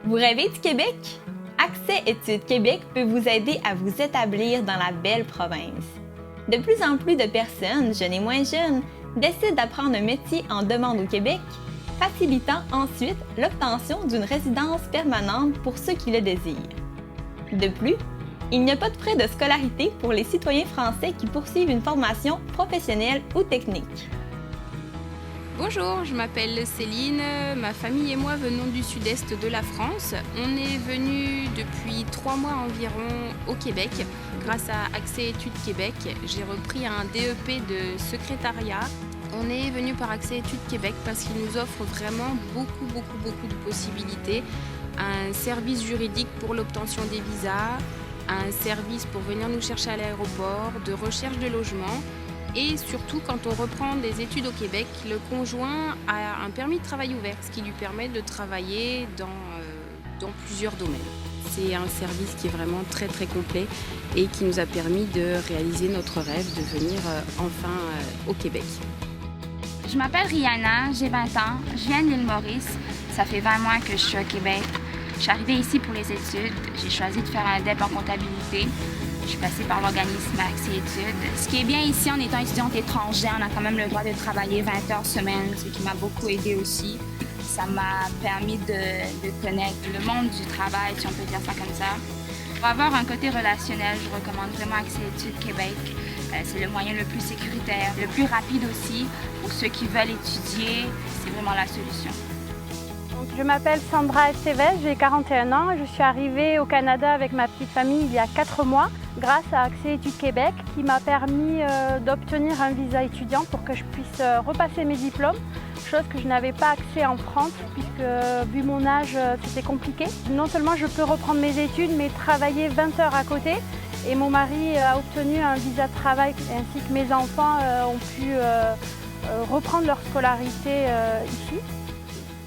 Vous rêvez du Québec? Accès Études Québec peut vous aider à vous établir dans la belle province. De plus en plus de personnes, jeunes et moins jeunes, décident d'apprendre un métier en demande au Québec, facilitant ensuite l'obtention d'une résidence permanente pour ceux qui le désirent. De plus, il n'y a pas de frais de scolarité pour les citoyens français qui poursuivent une formation professionnelle ou technique. Bonjour, je m'appelle Céline, ma famille et moi venons du sud-est de la France. On est venu depuis 3 mois environ au Québec. Grâce à Accès Études Québec, j'ai repris un DEP de secrétariat. On est venu par Accès Études Québec parce qu'il nous offre vraiment beaucoup de possibilités. Un service juridique pour l'obtention des visas, un service pour venir nous chercher à l'aéroport, de recherche de logement. Et surtout, quand on reprend des études au Québec, le conjoint a un permis de travail ouvert, ce qui lui permet de travailler dans plusieurs domaines. C'est un service qui est vraiment très complet et qui nous a permis de réaliser notre rêve de venir enfin au Québec. Je m'appelle Rihanna, j'ai 20 ans, je viens de l'île Maurice. Ça fait 20 mois que je suis au Québec. Je suis arrivée ici pour les études. J'ai choisi de faire un DEP en comptabilité. Je suis passée par l'organisme Accès Études. Ce qui est bien ici, en étant étudiante étrangère, on a quand même le droit de travailler 20 heures semaine, ce qui m'a beaucoup aidée aussi. Ça m'a permis de connaître le monde du travail, si on peut dire ça comme ça. Pour avoir un côté relationnel, je recommande vraiment Accès Études Québec. C'est le moyen le plus sécuritaire, le plus rapide aussi. Pour ceux qui veulent étudier, c'est vraiment la solution. Je m'appelle Sandra Estevez, j'ai 41 ans et je suis arrivée au Canada avec ma petite famille il y a 4 mois grâce à Accès Études Québec qui m'a permis d'obtenir un visa étudiant pour que je puisse repasser mes diplômes, chose que je n'avais pas accès en France puisque vu mon âge c'était compliqué. Non seulement je peux reprendre mes études mais travailler 20 heures à côté et mon mari a obtenu un visa de travail ainsi que mes enfants ont pu reprendre leur scolarité ici.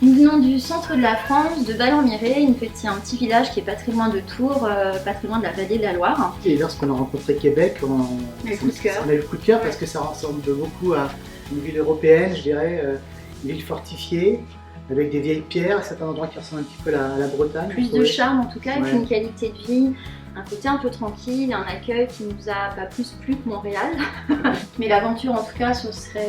Nous venons du centre de la France, de Ballon-Miré, un petit village qui est pas très loin de Tours, pas très loin de la vallée de la Loire. Et lorsqu'on a rencontré Québec, on a eu le coup de cœur parce que ça ressemble beaucoup à une ville européenne, je dirais, une ville fortifiée, avec des vieilles pierres, à certains endroits qui ressemblent un petit peu à la Bretagne. Plus de charme en tout cas, et puis une qualité de vie, un côté un peu tranquille, un accueil qui nous a pas plus plu que Montréal. Mais l'aventure en tout cas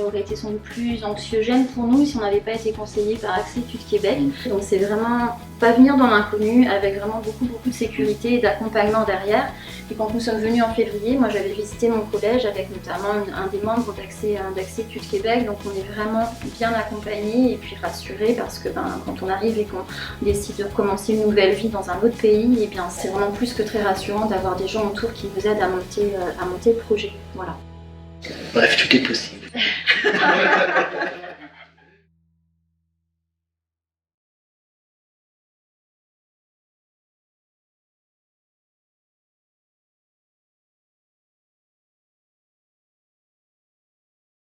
aurait été sans doute plus anxiogène pour nous si on n'avait pas été conseillé par Accès Études Québec. Donc c'est vraiment pas venir dans l'inconnu avec vraiment beaucoup de sécurité et d'accompagnement derrière. Et quand nous sommes venus en février, moi j'avais visité mon collège avec notamment un des membres d'Accès Études Québec. Donc on est vraiment bien accompagnés et puis rassurés parce que quand on arrive et qu'on décide de recommencer une nouvelle vie dans un autre pays, et bien c'est vraiment plus que très rassurant d'avoir des gens autour qui vous aident à monter le projet. Voilà. Bref, tout est possible.